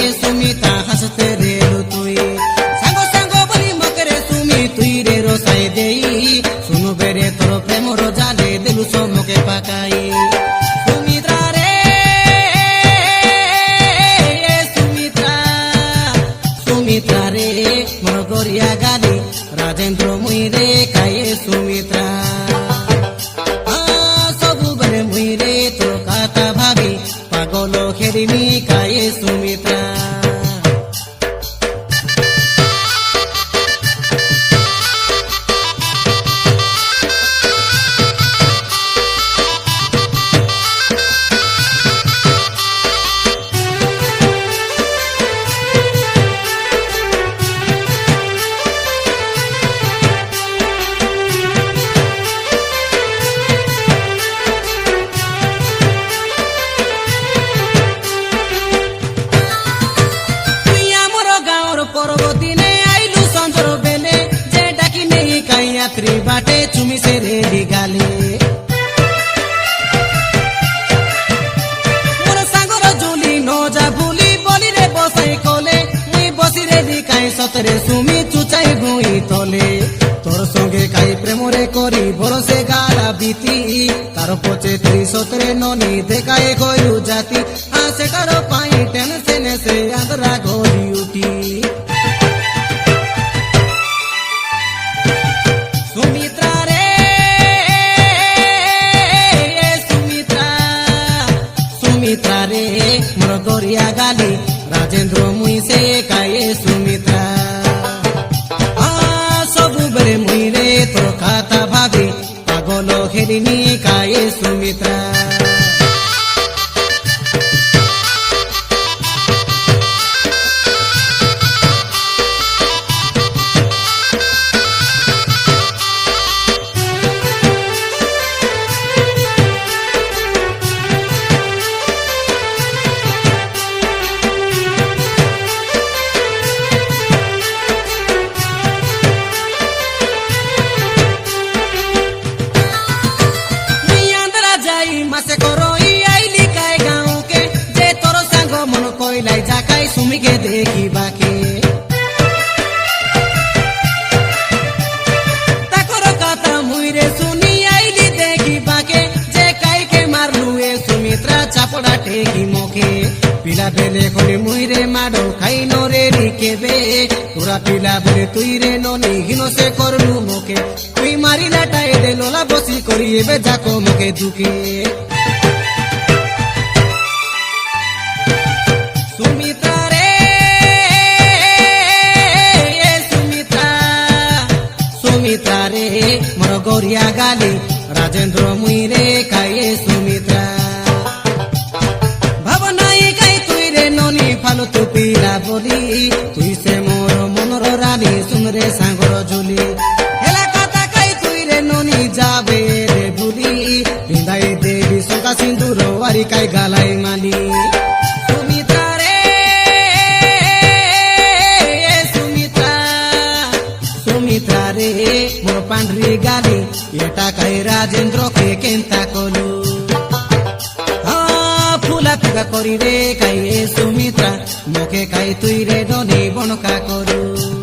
এ সুমিতা হাসতে রেলু তুই সাঙ্গ সাঙ্গ বলি মকরে সুমি তুই রে রসাই দেই শুনু বেড়ে তোর প্রেমর জালে দেলু সমকে পাকাই সুমিত্রা রে সুমিত্রা সুমিত্রা রে মোর গরিয়া গালি রাজেন্দ্র মুই রে কায়ে সুমিত্রা ସବୁବେଳେ ମୁଇଁ ରେ ତୋ କଥା ଭାବି ପାଗଲ ଖେରିମି କାଏ ସୁମିତ୍ରା यात्री बाटे चुमी से रेडी गाले मोर सांगर जुली नोजा भूली बोली रे बसाई कोले मुई बसी रेडी काई सतरे सुमी चुचाई गुई तले तोर संगे काई प्रेम रे करी भरोसे गाला बीती तार पचे तुई सतरे ननी देखाए गयु जाती आसे करो पाई टेंशन से आंदरा गोली उठी सुमित्रा रे सुमित्रा सुमित्रा रे मोर गोरिया गाली राजेंद्र मुई से काये सुमित्रा सबु बेरे मुई रे तोर खाता भाभी पागल खेलिनी काये सुमित्रा मासे करो आईली काय गाँव के जे तोर सांग मन कोइलाई जाकाई सुमी के देखी बाके ताकर कथा मुई रे सुनी आईली देखी बाके जे काई के मारलु ए सुमित्रा चापड़ा टेकी मोके पिला बेले कोनी मुई रे माडो खाई नो रे रिकेबे तोरा पिला बेले तुई रे ननी हिनो से करलु मोके तुई मारी लाटाए दे लोला बसी करी एबे जाको मोके दुखे सुमित्रा रे सुमित्रा सुमित्रा रे मोर गोरिया गाली राजेंद्र मुई रे काये सुमित्रा भावनाई काई तुई रे ननी फालतू पिला बोली तुई से मोर मनर रानी सुन रे सांगर जुली हेला कथा काई तुई रे ननी जाबे रे भूली बिंदाई देवी शंका सिंदूर वारी काई गालाई माली सुमित्रा रे सुमित्रा सुमित्रा रे मोर पांडरी गाली एटा काई राजेंद्र के केंता कोलू फुला तुका करी रे काई सुमित्रा मोके काई तुई रे डनी बनका करू।